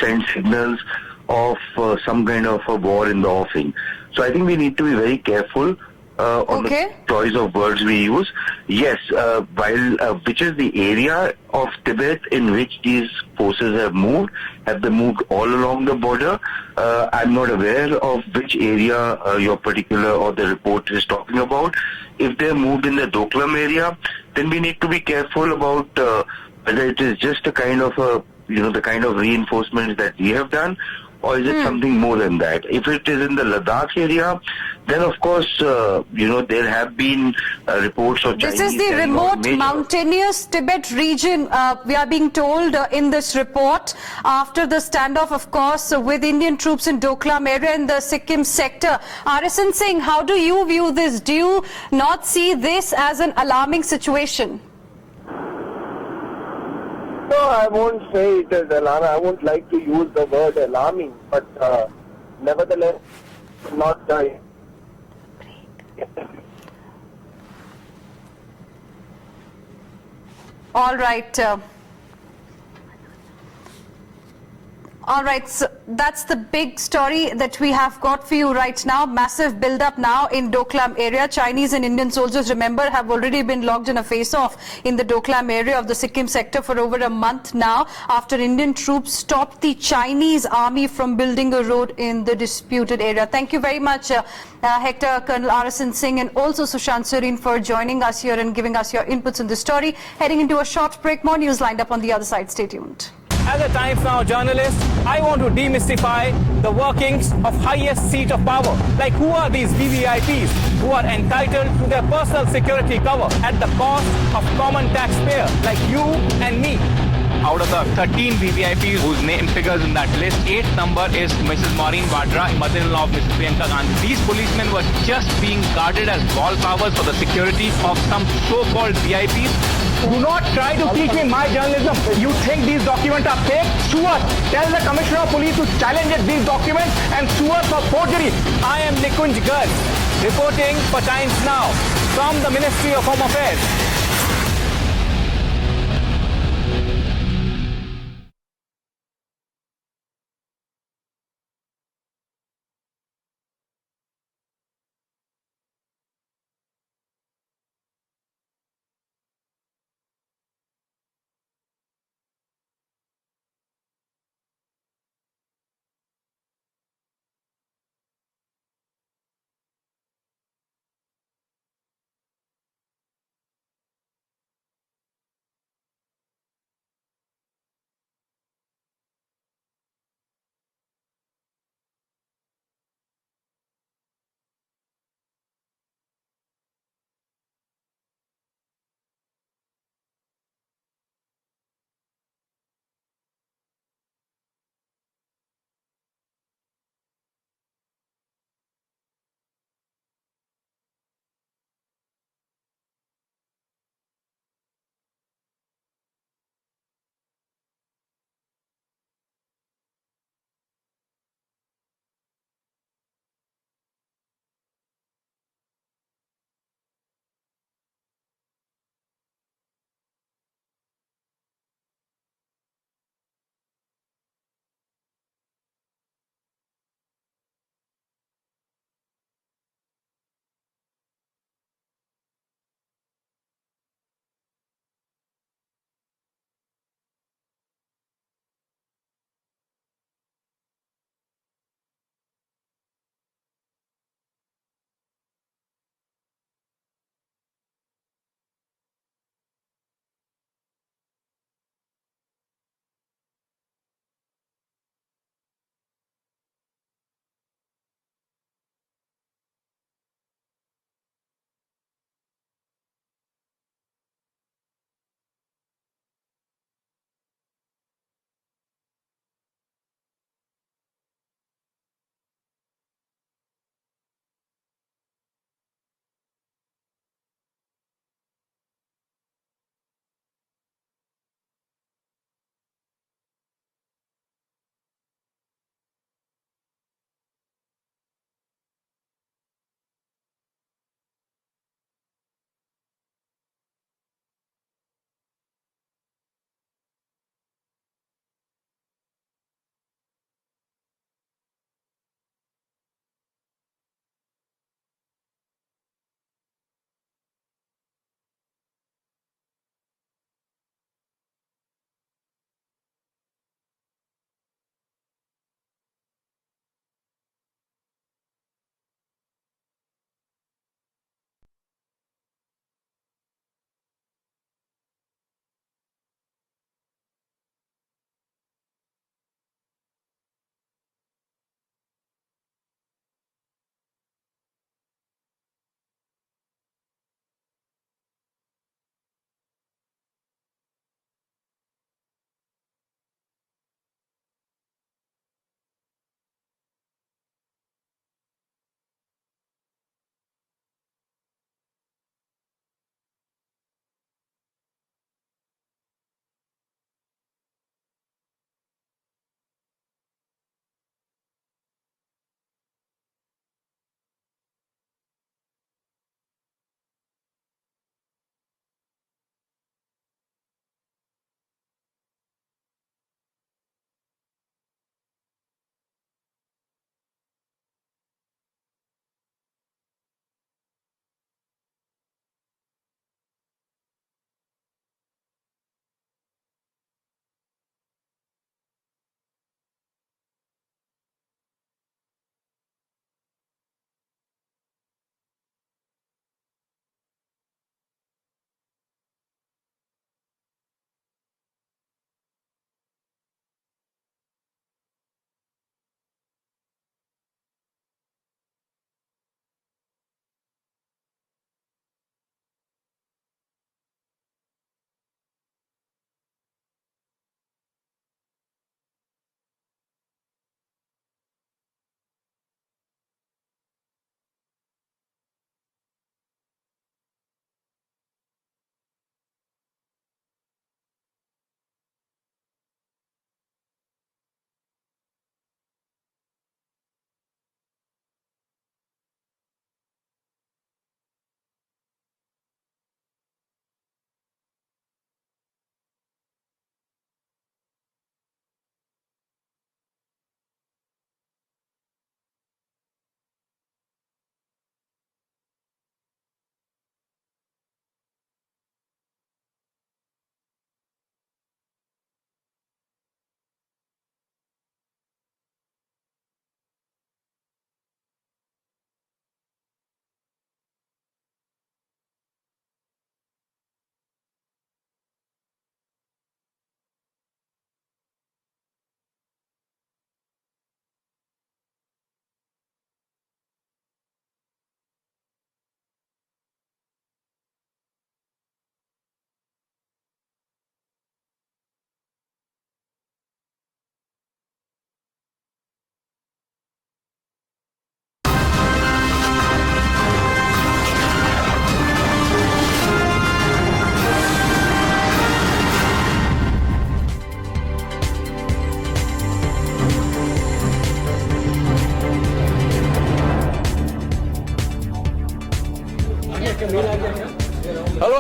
send signals of some kind of a war in the offing. So I think we need to be very careful on the choice of words we use. Yes, which is the area of Tibet in which these forces have moved? Have they moved all along the border? I'm not aware of which area your particular or the report is talking about. If they moved in the Doklam area, then we need to be careful about whether it is just a kind of the kind of reinforcement that we have done, or is it something more than that? If it is in the Ladakh area, then of course, there have been reports of Chinese. This is the remote mountainous Tibet region, we are being told in this report, after the standoff, of course, with Indian troops in Doklam area in the Sikkim sector. RSN Singh, how do you view this? Do you not see this as an alarming situation? No, I won't say it is alarming. I won't like to use the word alarming, but nevertheless, not All right. All right, so that's the big story that we have got for you right now. Massive build-up now in Doklam area. Chinese and Indian soldiers, remember, have already been locked in a face-off in the Doklam area of the Sikkim sector for over a month now, after Indian troops stopped the Chinese army from building a road in the disputed area. Thank you very much, Hector, Colonel RSN Singh, and also Sushant Sureen for joining us here and giving us your inputs in this story. Heading into a short break, more news lined up on the other side. Stay tuned. As a Times Now journalist, I want to demystify the workings of highest seat of power. Like, who are these VVIPs who are entitled to their personal security cover at the cost of common taxpayer like you and me? Out of the 13 VVIPs whose name figures in that list, 8th number is Mrs. Maureen Vadra, mother-in-law of Mrs. Priyanka Gandhi. These policemen were just being guarded as wallflowers for the security of some so-called VIPs. Do not try to teach me my journalism. You think these documents are fake? Sue us. Tell the Commissioner of Police to challenge these documents and sue us for forgery. I am Nikunj Garg, reporting for Times Now from the Ministry of Home Affairs.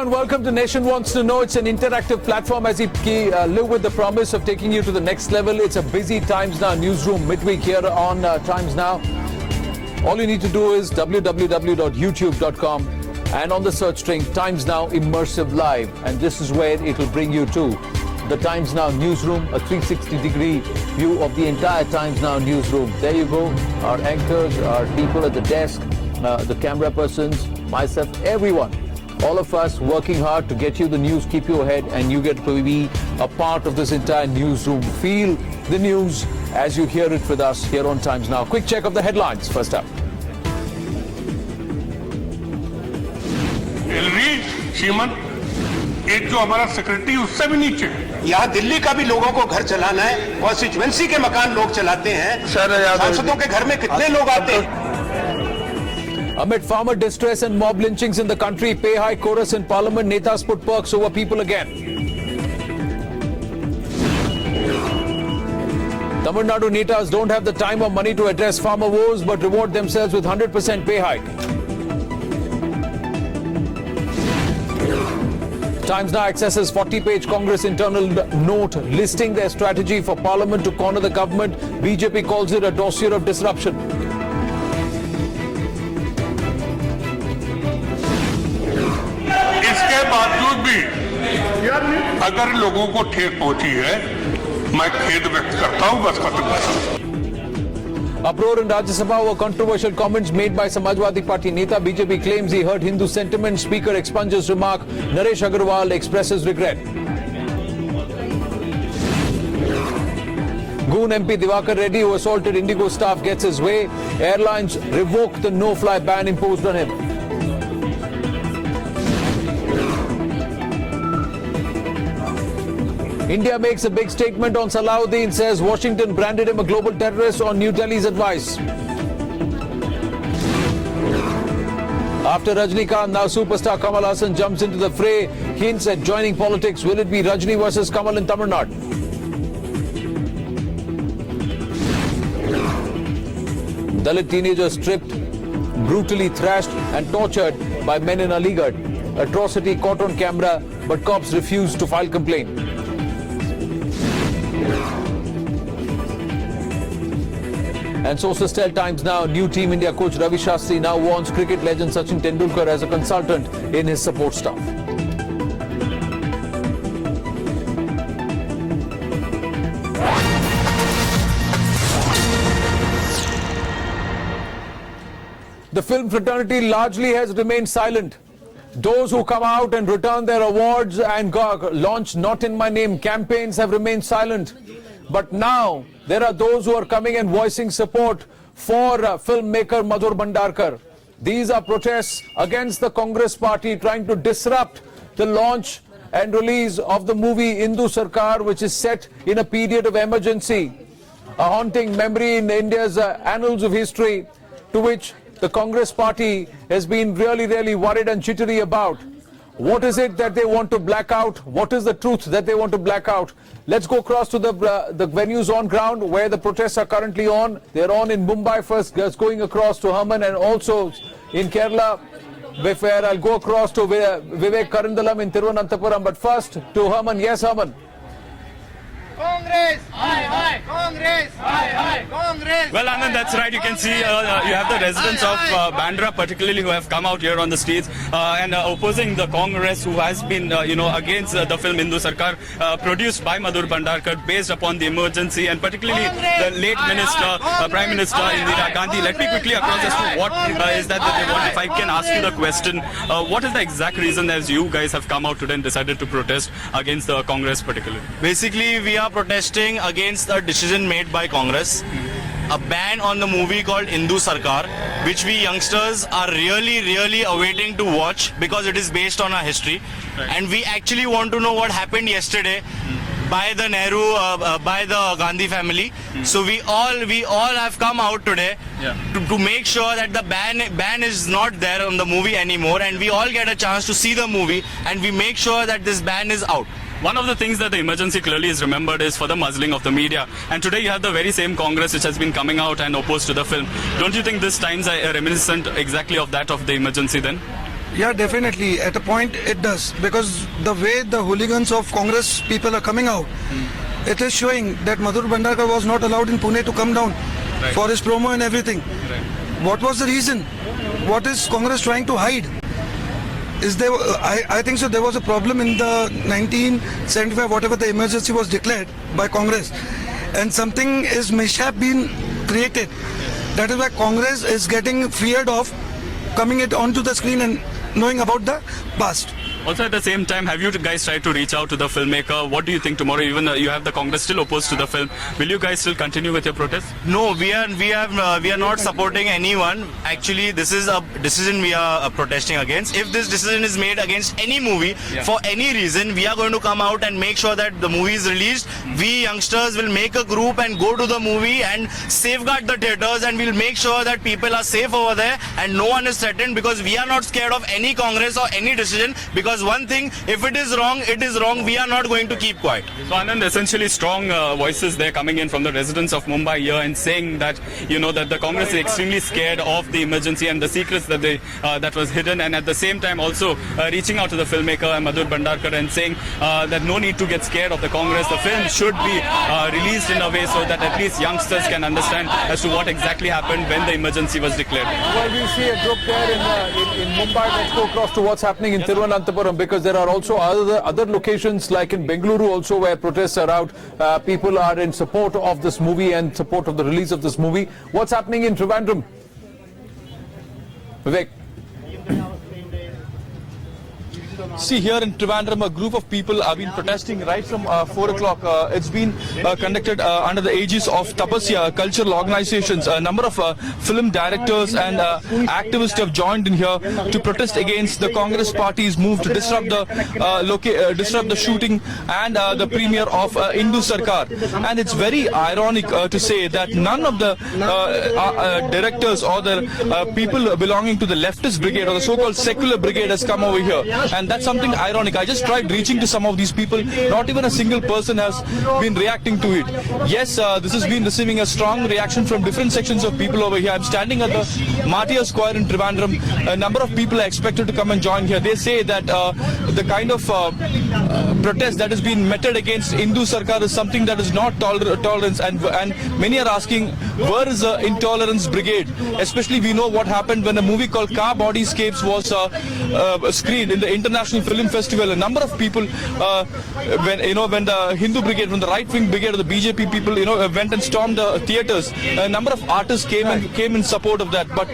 Hello and welcome to Nation Wants to Know. It's an interactive platform as we live with the promise of taking you to the next level. It's a busy Times Now newsroom midweek here on Times Now. All you need to do is www.youtube.com and on the search string Times Now Immersive Live, and this is where it will bring you to the Times Now newsroom, a 360-degree view of the entire Times Now newsroom. There you go, our anchors, our people at the desk, the camera persons, myself, everyone. All of us working hard to get you the news, keep you ahead, and you get to be a part of this entire newsroom. Feel the news as you hear it with us here on Times Now. Quick check of the headlines first up. श्रीमन एक जो हमारा secretary उससे भी नीचे है। यहाँ दिल्ली का भी लोगों को घर चलाना है, कॉन्स्टिट्यूएंसी के मकान लोग चलाते हैं। सांसदों के घर में कितने लोग आते हैं? Amid farmer distress and mob lynchings in the country, pay high chorus in parliament, netas put perks over people again. Tamil Nadu netas don't have the time or money to address farmer woes but reward themselves with 100% pay hike. Times Now accesses 40-page Congress internal note listing their strategy for Parliament to corner the government. BJP calls it a dossier of disruption. इसके बावजूद भी अगर लोगों को ठेस पहुंची है, मैं खेद व्यक्त करता हूं, बस खत्म करता हूं। Uproar in Rajya Sabha over controversial comments made by Samajwadi Party Neta. BJP claims he heard Hindu sentiment. Speaker expunges remark. Naresh Agarwal expresses regret. Goon MP Diwakar Reddy, who assaulted Indigo staff, gets his way. Airlines revoke the no-fly ban imposed on him. India makes a big statement on Salahuddin, says Washington branded him a global terrorist on New Delhi's advice. After Rajnikant, now superstar Kamal Haasan jumps into the fray, hints at joining politics. Will it be Rajni versus Kamal in Tamil Nadu? Dalit teenagers stripped, brutally thrashed and tortured by men in Aligarh. Atrocity caught on camera, but cops refused to file complaint. And sources tell Times Now, new Team India coach Ravi Shastri now warns cricket legend Sachin Tendulkar as a consultant in his support staff. The film fraternity largely has remained silent. Those who come out and return their awards and launch Not In My Name campaigns have remained silent. But now there are those who are coming and voicing support for filmmaker Madhur Bhandarkar. These are protests against the Congress party trying to disrupt the launch and release of the movie Indu Sarkar, which is set in a period of emergency. A haunting memory in India's annals of history, to which the Congress party has been really worried and jittery about. What is it that they want to black out? What is the truth that they want to black out? Let's go across to the venues on ground where the protests are currently on. They're on in Mumbai first, going across to Herman, and also in Kerala, where I'll go across to Vivek Karandalam in Thiruvananthapuram. But first to Herman. Yes, Herman. Congress! Aye, aye! Congress! Aye, aye! Congress! Well, Anand, that's right. You can see you have the residents of Bandra particularly who have come out here on the streets and opposing the Congress, who has been, against the film Indu Sarkar produced by Madhur Bhandarkar based upon the emergency, and particularly the late Minister, Prime Minister Indira Gandhi. Let me quickly across as to what is that they want. If I can ask you the question, what is the exact reason as you guys have come out today and decided to protest against the Congress particularly? Basically, we are protesting against a decision made by Congress, a ban on the movie called Indu Sarkar, which we youngsters are really awaiting to watch because it is based on our history. Right. And we actually want to know what happened yesterday by the Nehru, by the Gandhi family. So we all have come out today to make sure that the ban is not there on the movie anymore, and we all get a chance to see the movie, and we make sure that this ban is out. One of the things that the emergency clearly is remembered is for the muzzling of the media. And today you have the very same Congress which has been coming out and opposed to the film. Don't you think this times are reminiscent exactly of that of the emergency then? Yeah, definitely. At a point it does, because the way the hooligans of Congress people are coming out, it is showing that Madhur Bhandarkar was not allowed in Pune to come down for his promo and everything. What was the reason? What is Congress trying to hide? Is there? I think so. There was a problem in the 1975, whatever the emergency was declared by Congress, and something is mishap been created. That is why Congress is getting feared of coming it onto the screen and knowing about the past. Also, at the same time, have you guys tried to reach out to the filmmaker? What do you think tomorrow? Even you have the Congress still opposed to the film. Will you guys still continue with your protest? No, we are not supporting anyone. Actually, this is a decision we are protesting against. If this decision is made against any movie for any reason, we are going to come out and make sure that the movie is released. We youngsters will make a group and go to the movie and safeguard the theatres, and we'll make sure that people are safe over there and no one is threatened, because we are not scared of any Congress or any decision. Because one thing, if it is wrong, it is wrong. We are not going to keep quiet. So Anand, essentially strong voices there coming in from the residents of Mumbai here and saying that, that the Congress is extremely scared of the emergency and the secrets that that was hidden, and at the same time also reaching out to the filmmaker Madhur Bhandarkar and saying that no need to get scared of the Congress. The film should be released in a way so that at least youngsters can understand as to what exactly happened when the emergency was declared. Well, we see a group there in Mumbai. Let's go across to what's happening in Thiruvananthapuram, because there are also other locations like in Bengaluru also where protests are out. People are in support of this movie and support of the release of this movie. What's happening in Trivandrum? Vivek. See, here in Trivandrum, a group of people have been protesting right from 4 o'clock. It's been conducted under the aegis of Tapasya, cultural organizations. A number of film directors and activists have joined in here to protest against the Congress party's move to disrupt the shooting and the premiere of Indu Sarkar. And it's very ironic to say that none of the directors or the people belonging to the leftist brigade or the so-called secular brigade has come over here. And that's something ironic. I just tried reaching to some of these people. Not even a single person has been reacting to it. Yes, this has been receiving a strong reaction from different sections of people over here. I'm standing at the Martyr Square in Trivandrum. A number of people are expected to come and join here. They say that the kind of protest that has been meted against Indu Sarkar is something that is not tolerance, and many are asking, where is the intolerance brigade? Especially we know what happened when a movie called Car Bodyscapes was screened in the International Film Festival. A number of people, when the Hindu brigade, when the right-wing brigade of the BJP people, went and stormed the theatres, a number of artists came in support of that. But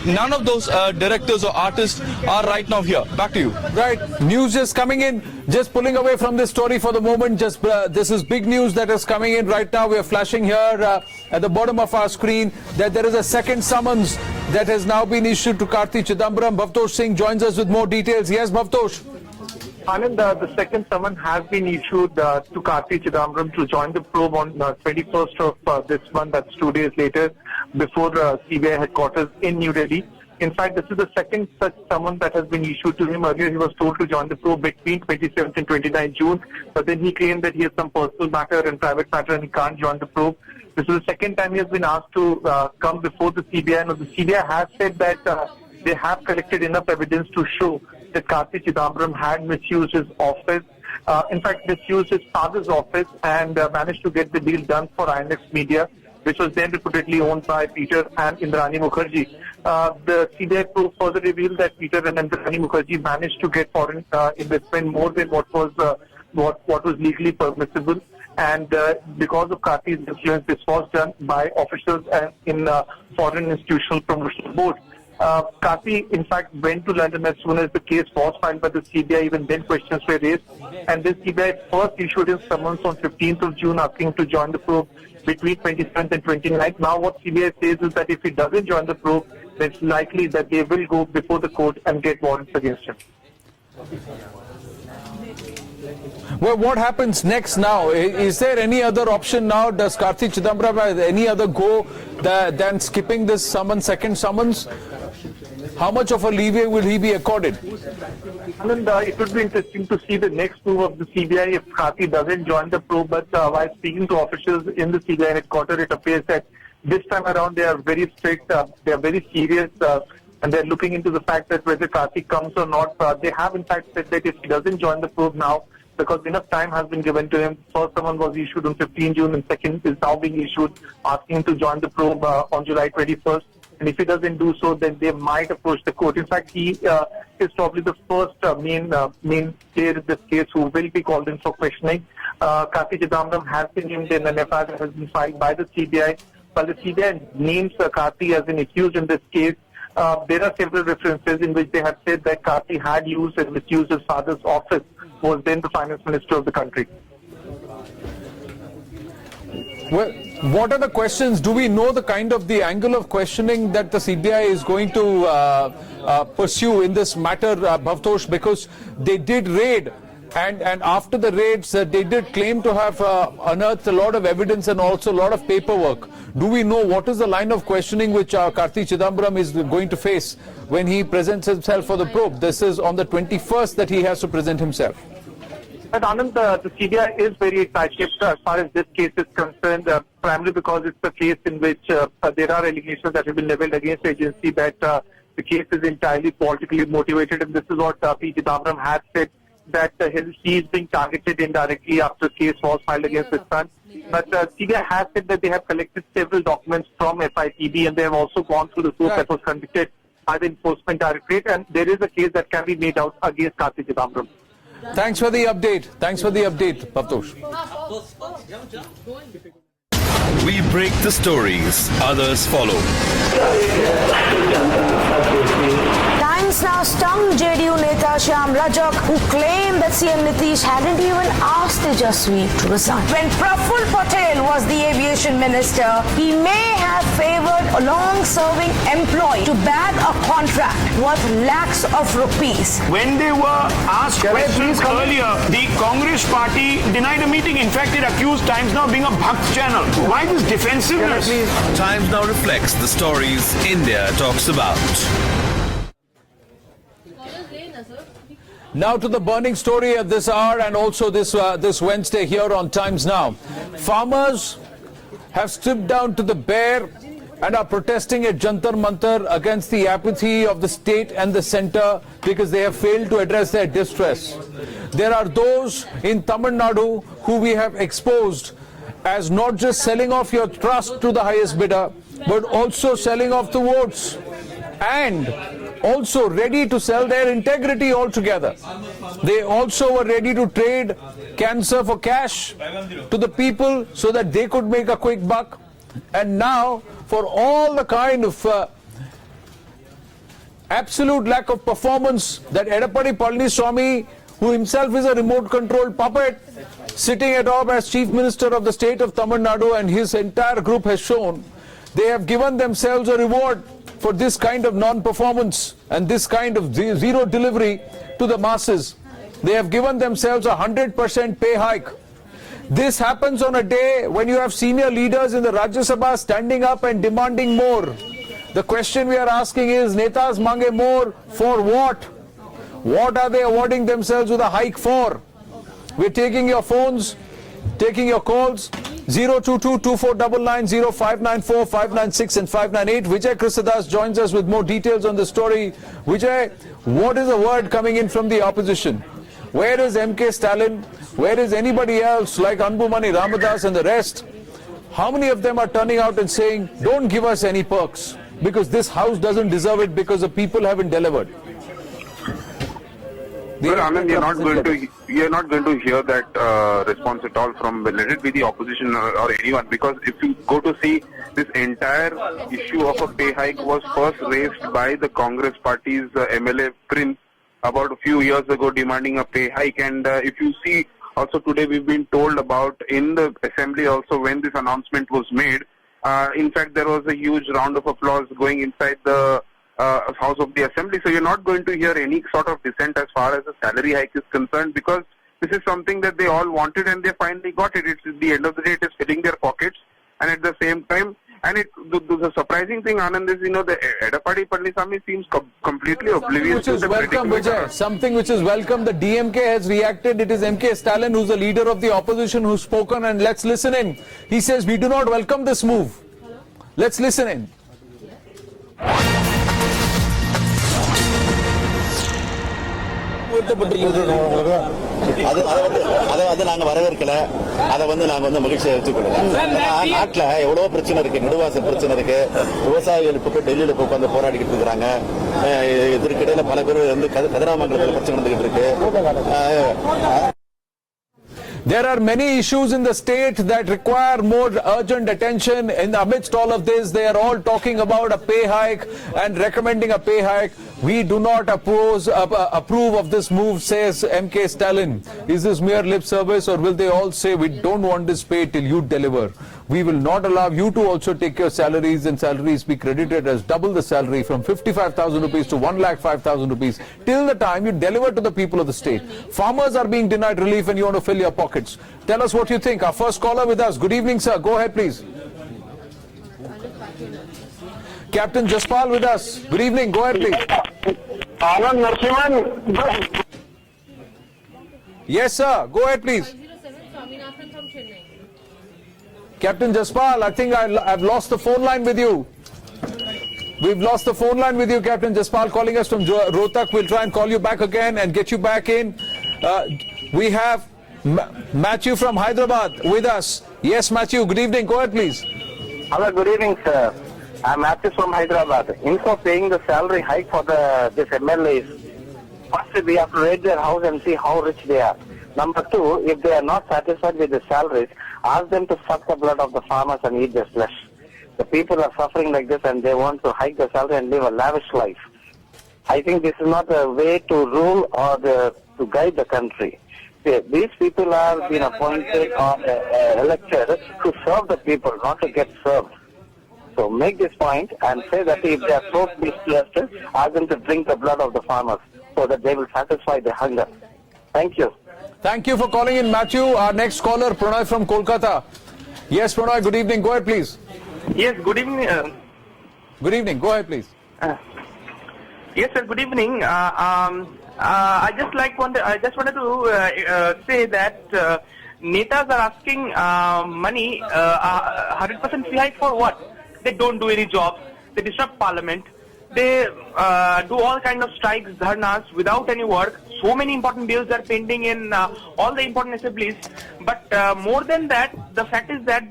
none of those directors or artists are right now here. Back to you. Right. News is coming in. Just pulling away from this story for the moment. Just this is big news that is coming in right now. We are flashing here at the bottom of our screen that there is a second summons that has now been issued to Karti Chidambaram. Bhavtosh Singh joins us with more details. Yes, Bhavtosh. Anand, the second summon has been issued to Karti Chidambaram to join the probe on 21st of this month. That's 2 days later, before CBI headquarters in New Delhi. In fact, this is the second such summon that has been issued to him. Earlier, he was told to join the probe between 27th and 29th June, but then he claimed that he has some personal matter and private matter and he can't join the probe. This is the second time he has been asked to come before the CBI. Now, the CBI has said that they have collected enough evidence to show that Karti Chidambaram had misused his office. In fact, misused his father's office and managed to get the deal done for INX Media, which was then reputedly owned by Peter and Indrani Mukherjee. The CBI probe further revealed that Peter and Indrani Mukherjee managed to get foreign investment more than what was legally permissible. And because of Karti's influence, this was done by officials in Foreign Institutional Promotional Board. Karti, in fact, went to London as soon as the case was filed by the CBI. Even then, questions were raised. And this CBI first issued his summons on 15th of June, asking to join the probe between 27th and 29th. Now, what CBI says is that if he doesn't join the probe, then it's likely that they will go before the court and get warrants against him. Well, what happens next now? Is there any other option now? Does Karti Chidambaram have any other go than skipping this second summons? How much of a leeway will he be accorded? Anand, it would be interesting to see the next move of the CBI if Karti doesn't join the probe. But while speaking to officials in the CBI headquarters, it appears that this time around they are very strict, they are very serious. and they're looking into the fact that whether Karti comes or not. They have in fact said that if he doesn't join the probe now, because enough time has been given to him. First summon was issued on 15 June and second is now being issued asking him to join the probe on July 21st. And if he doesn't do so, then they might approach the court. In fact, he is probably the first main player in this case who will be called in for questioning. Karti Chidambaram has been named in an FIR that has been filed by the CBI. While the CBI names Karti as an accused in this case, there are several references in which they have said that Karti had used and misused his father's office, who was then the finance minister of the country. Well, what are the questions? Do we know the angle of questioning that the CBI is going to pursue in this matter, Bhavtosh? Because they did raid, and after the raids, they did claim to have unearthed a lot of evidence and also a lot of paperwork. Do we know what is the line of questioning which Karti Chidambaram is going to face when he presents himself for the probe? This is on the 21st that he has to present himself. But Anand, the CBI is very excited as far as this case is concerned, primarily because it's a case in which there are allegations that have been leveled against the agency that the case is entirely politically motivated, and this is what P. Chidambaram has said, that he is being targeted indirectly after the case was filed against his son. But CBI has said that they have collected several documents from FITB, and they have also gone through the probe that was conducted by the Enforcement Directorate, and there is a case that can be made out against Karti Chidambaram. Thanks for the update. Thanks for the update, Bhavtosh. We break the stories, others follow. Times now stung JDU Neta Shyam Rajak, who claimed that CM Nitish hadn't even asked Tejaswi to resign. When Praful Patel was the aviation minister, he may have favored a long-serving employee to bag a contract worth lakhs of rupees. When they were asked questions earlier, the Congress party denied a meeting. In fact, it accused Times Now being a Bhakt channel. Why this defensiveness? Times Now reflects the stories India talks about. Now to the burning story at this hour and also this Wednesday here on Times Now. Farmers have stripped down to the bare and are protesting at Jantar Mantar against the apathy of the state and the centre because they have failed to address their distress. There are those in Tamil Nadu who we have exposed as not just selling off your trust to the highest bidder, but also selling off the votes and also ready to sell their integrity altogether. They also were ready to trade cancer for cash to the people so that they could make a quick buck. And now, for all the kind of absolute lack of performance that Edappadi Palaniswamy, who himself is a remote-controlled puppet, sitting atop as Chief Minister of the state of Tamil Nadu, and his entire group has shown, they have given themselves a reward for this kind of non-performance and this kind of zero delivery to the masses. They have given themselves a 100% pay hike. This happens on a day when you have senior leaders in the Rajya Sabha standing up and demanding more. The question we are asking is, Netas mange more for what? What are they awarding themselves with a hike for? We're taking your phones, taking your calls. 022-2499-0594, 596 and 598. Vijay Kristadas joins us with more details on the story. Vijay, what is the word coming in from the opposition? Where is MK Stalin? Where is anybody else like Anbumani Ramadas and the rest? How many of them are turning out and saying, don't give us any perks because this house doesn't deserve it because the people haven't delivered? Well, Anand, you're not going to hear that response at all from, let it be the opposition or anyone, because if you go to see, this entire issue of a pay hike was first raised by the Congress party's MLA Prince about a few years ago, demanding a pay hike. And if you see, also today we've been told about in the assembly also when this announcement was made. In fact, there was a huge round of applause going inside the House of the Assembly. So you're not going to hear any sort of dissent as far as the salary hike is concerned, because this is something that they all wanted and they finally got it. It's at the end of the day, it is filling their pockets, and at the same time, and the surprising thing, Anand, is, the Edappadi Palaniswamy seems completely oblivious to the welcome, Vijay. Something which is welcome. The DMK has reacted. It is MK Stalin who's the leader of the opposition who's spoken, and let's listen in. He says, we do not welcome this move. Let's listen in. அதை நாங்க வரவேற்கல. அதை நாங்க மகிழ்ச்சியை எடுத்துக்கொள்ளலாம். நாட்டுல எவ்வளவு பிரச்சனை இருக்கு, நெடுவாசல் பிரச்சனை இருக்கு, விவசாயிகள் இப்ப டெல்லியில போய் உட்கார்ந்து போராடிக்கிட்டு இருக்கிறாங்க. இதற்கிடையில பல பேர் கதிராமங்கலத்தில் பிரச்சனை நடந்துகிட்டு இருக்கு. There are many issues in the state that require more urgent attention. In the amidst all of this, they are all talking about a pay hike and recommending a pay hike. We do not approve of this move, says MK Stalin. Is this mere lip service, or will they all say we don't want this pay till you deliver? We will not allow you to also take your salaries and salaries be credited as double the salary from 55,000 rupees to 1,05,000 rupees till the time you deliver to the people of the state. Farmers are being denied relief and you want to fill your pockets. Tell us what you think. Our first caller with us. Good evening, sir. Go ahead, please. Captain Jaspal with us. Good evening. Go ahead, please. Yes, sir. Go ahead, please. Captain Jaspal, I think I've lost the phone line with you. We've lost the phone line with you, Captain Jaspal, calling us from Rohtak. We'll try and call you back again and get you back in. We have Matthew from Hyderabad with us. Yes, Matthew. Good evening. Go ahead, please. Hello. Good evening, sir. I'm Matthew from Hyderabad. Instead of paying the salary hike for this MLAs, first we have to raid their house and see how rich they are. Number two, if they are not satisfied with the salaries, ask them to suck the blood of the farmers and eat their flesh. The people are suffering like this and they want to hike the salary and live a lavish life. I think this is not a way to rule or to guide the country. These people are being appointed or elected to serve the people, not to get served. So make this point and say that if they are so distressed, ask them to drink the blood of the farmers so that they will satisfy their hunger. Thank you. Thank you for calling in, Matthew. Our next caller, Pranay from Kolkata. Yes, Pranay, good evening. Go ahead, please. Yes, good evening. Good evening. Go ahead, please. Yes, sir. Good evening. I just wanted to say that netas are asking money, 100% fee hike for what? They don't do any jobs. They disrupt parliament. They do all kinds of strikes, dharnas without any work. So many important bills are pending in all the important assemblies. But more than that, the fact is that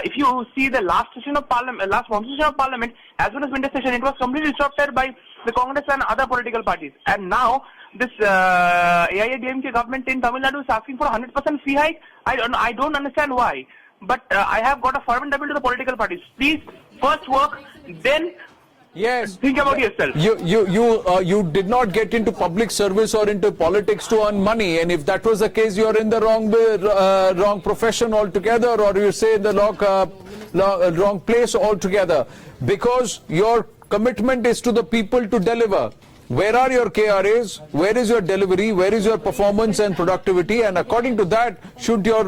if you see the last session of parliament, last monsoon session of parliament, as well as winter session, it was completely disrupted by the Congress and other political parties. And now this AIADMK government in Tamil Nadu is asking for 100% fee hike. I don't understand why. But I have got a fervent appeal to the political parties. Please first work, then. Yes. Think about yourself. You did not get into public service or into politics to earn money, and if that was the case, you are in the wrong profession altogether, or you say in the wrong place altogether, because your commitment is to the people to deliver. Where are your KRAs? Where is your delivery? Where is your performance and productivity? And according to that, should your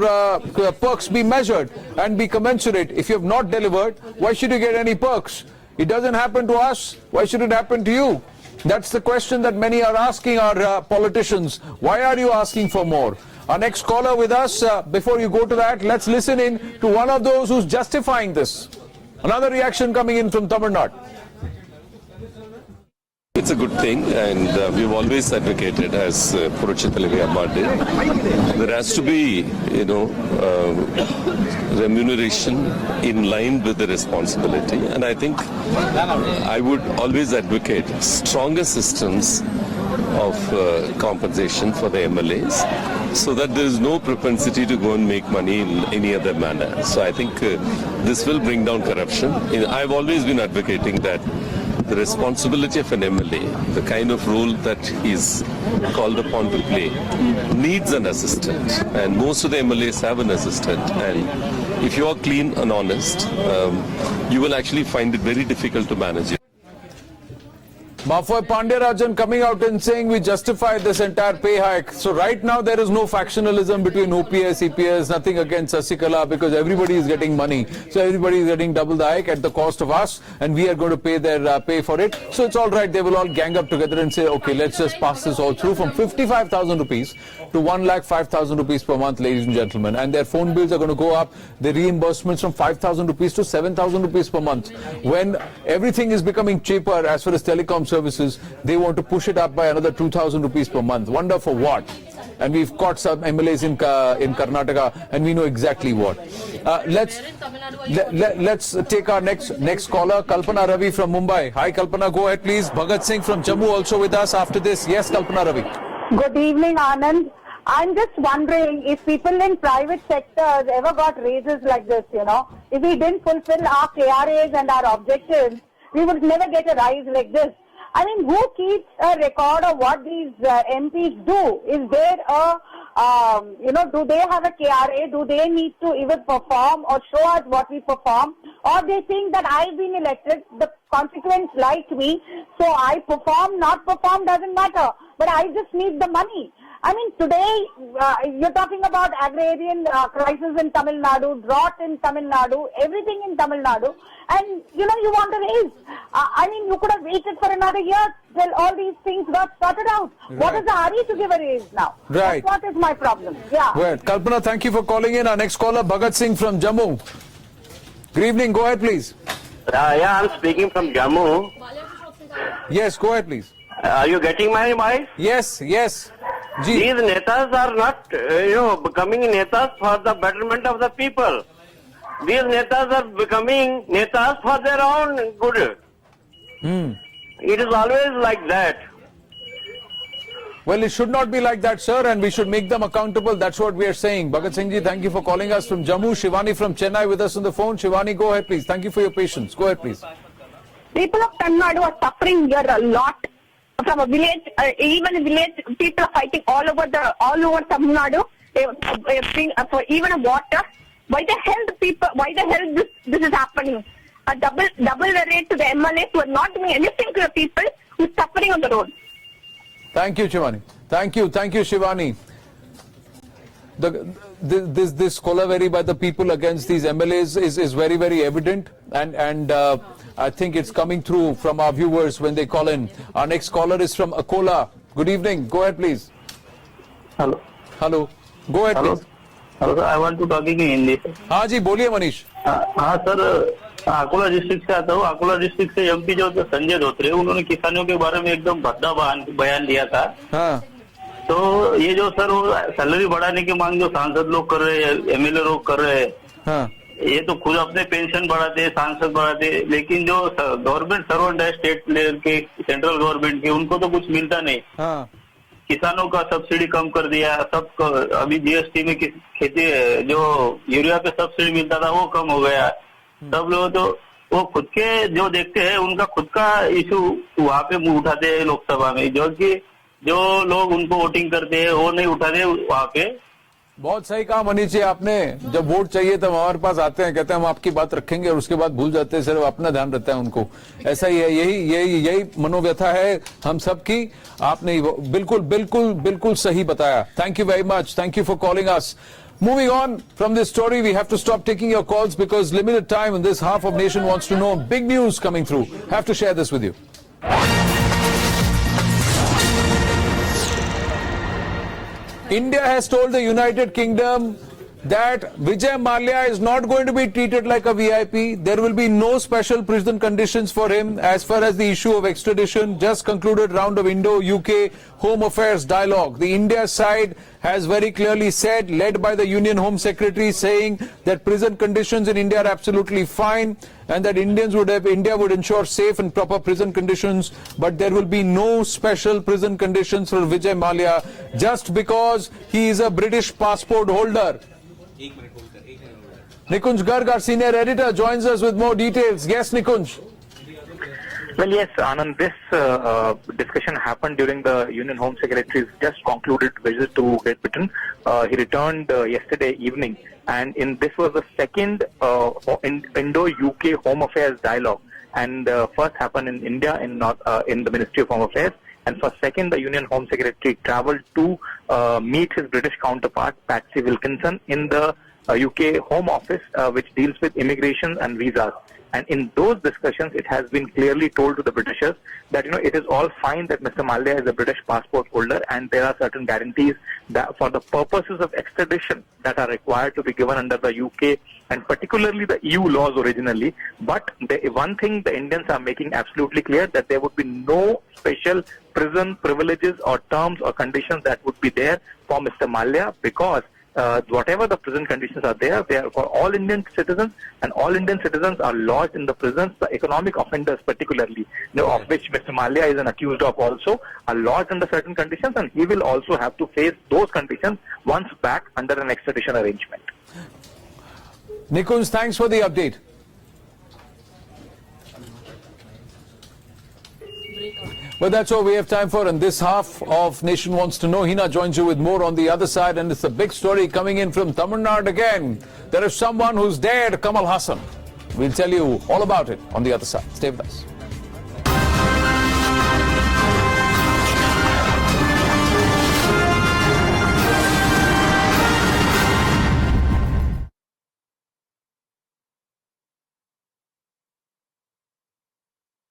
perks be measured and be commensurate? If you have not delivered, why should you get any perks? It doesn't happen to us. Why should it happen to you? That's the question that many are asking our politicians. Why are you asking for more? Our next caller with us, before you go to that, let's listen in to one of those who's justifying this. Another reaction coming in from Tamil Nadu. It's a good thing, and we've always advocated, as Puruchithalari Amma did, there has to be, remuneration in line with the responsibility, and I think I would always advocate stronger systems of compensation for the MLAs, so that there is no propensity to go and make money in any other manner. So I think this will bring down corruption. I've always been advocating that the responsibility of an MLA, the kind of role that is called upon to play, needs an assistant, and most of the MLAs have an assistant, and if you are clean and honest, you will actually find it very difficult to manage it. Mafoy Pandeyarajan coming out and saying we justify this entire pay hike. So right now there is no factionalism between OPS, EPS, nothing against Sasikala, because everybody is getting money. So everybody is getting double the hike at the cost of us, and we are going to pay their pay for it. So it's all right. They will all gang up together and say, okay, let's just pass this all through from 55,000 rupees to 1,05,000 rupees per month, ladies and gentlemen. And their phone bills are going to go up. The reimbursements from 5,000 rupees to 7,000 rupees per month. When everything is becoming cheaper as far as telecoms services, they want to push it up by another 2,000 rupees per month. Wonder for what? And we've caught some MLAs in Karnataka, and we know exactly what. Let's take our next caller, Kalpana Ravi from Mumbai. Hi, Kalpana, go ahead, please. Bhagat Singh from Jammu also with us after this. Yes, Kalpana Ravi. Good evening, Anand. I'm just wondering if people in private sectors ever got raises like this, you know. If we didn't fulfill our KRAs and our objectives, we would never get a rise like this. I mean, who keeps a record of what these MPs do? Is there a, do they have a KRA? Do they need to even perform or show us what we perform? Or they think that I've been elected, the constituents like me, so I perform, not perform doesn't matter. But I just need the money. I mean, today you're talking about agrarian crisis in Tamil Nadu, drought in Tamil Nadu, everything in Tamil Nadu, and you want to raise. I mean, you could have waited for another year till all these things got sorted out. Right. What is the hurry to give a raise now? Right. That's what is my problem. Yeah. Well, Kalpana, thank you for calling in. Our next caller, Bhagat Singh from Jammu. Good evening. Go ahead, please. I'm speaking from Jammu. Yes, go ahead, please. Are you getting my voice? Yes. These netas are not, becoming netas for the betterment of the people. These netas are becoming netas for their own good. It is always like that. Well, it should not be like that, sir, and we should make them accountable. That's what we are saying. Bhagat Singh ji, thank you for calling us from Jammu. Shivani from Chennai with us on the phone. Shivani, go ahead, please. Thank you for your patience. Go ahead, please. People of Tamil Nadu are suffering here a lot. From a village, even village, people are fighting all over Tamil Nadu for even a water. Why the hell this is happening? A double rate to the MLAs who are not doing anything to the people who are suffering on the road. Thank you, Shivani. Thank you, Shivani. This kolaveri by the people against these MLAs is very, very evident, and I think it's coming through from our viewers when they call in. Our next caller is from Akola. Good evening. Go ahead, please. Hello. Go ahead, please. Hello, sir. I want to talk in Hindi. हाँ जी, बोलिए मनीष. हाँ sir, Akola district से आता हूँ. Akola district से MP जो संजय धोत्रे, उन्होंने किसानों के बारे में एकदम भद्दा बयान दिया था. हाँ. तो ये जो सर वो सैलरी बढ़ाने की मांग जो सांसद लोग कर रहे हैं, एमएलए लोग कर रहे हैं, हाँ. ये तो खुद अपने पेंशन बढ़ाते, सांसद बढ़ाते, लेकिन जो गवर्नमेंट सर्वेंट है स्टेट लेवल के, सेंट्रल गवर्नमेंट के, उनको तो कुछ मिलता नहीं. हाँ. किसानों का सब्सिडी कम कर दिया, सब अभी जीएसटी में खेती जो यूरिया पे सब्सिडी मिलता था वो कम हो गया. सब लोग तो वो खुद के जो देखते हैं उनका खुद का इशू वहाँ पे मुंह उठाते हैं लोकसभा में, जो कि जो लोग उनको वोटिंग करते हैं वो नहीं उठाते वहाँ पे. बहुत सही कहा मनीष जी आपने. जब वोट चाहिए तब हमारे पास आते हैं, कहते हैं हम आपकी बात रखेंगे, और उसके बाद भूल जाते हैं, सिर्फ अपना ध्यान रहता है उनको. ऐसा ही है, यही मनोव्यथा है हम सबकी. आपने बिल्कुल सही बताया. Thank you very much. Thank you for calling us. Moving on from this story, we have to stop taking your calls because limited time and this half of nation wants to know. Big news coming through. Have to share this with you. India has told the United Kingdom that Vijay Mallya is not going to be treated like a VIP. There will be no special prison conditions for him as far as the issue of extradition. Just concluded round of Indo-UK Home Affairs dialogue. The India side has very clearly said, led by the Union Home Secretary, saying that prison conditions in India are absolutely fine and that India would ensure safe and proper prison conditions, but there will be no special prison conditions for Vijay Mallya just because he is a British passport holder. Nikunj Garg, our senior editor, joins us with more details. Yes, Nikunj. Well, yes, Anand, this discussion happened during the Union Home Secretary's just concluded visit to Great Britain. He returned yesterday evening, and this was the second Indo-UK Home Affairs dialogue, and first happened in India in the Ministry of Home Affairs, and for second, the Union Home Secretary travelled to meet his British counterpart, Patsy Wilkinson, in the UK Home Office, which deals with immigration and visas. And in those discussions, it has been clearly told to the Britishers that, it is all fine that Mr. Mallya is a British passport holder, and there are certain guarantees that for the purposes of extradition that are required to be given under the UK and particularly the EU laws originally. But one thing the Indians are making absolutely clear, that there would be no special prison privileges or terms or conditions that would be there for Mr. Mallya, because whatever the prison conditions are there, they are for all Indian citizens, and all Indian citizens are lodged in the prisons. The economic offenders particularly, of which Mr. Mallya is an accused of also, are lodged under certain conditions, and he will also have to face those conditions once back under an extradition arrangement. Nikunj, thanks for the update. Well, that's all we have time for in this half of Nation Wants to Know. Hina joins you with more on the other side, and it's a big story coming in from Tamil Nadu again. There is someone who's dared Kamal Hassan. We'll tell you all about it on the other side. Stay with us.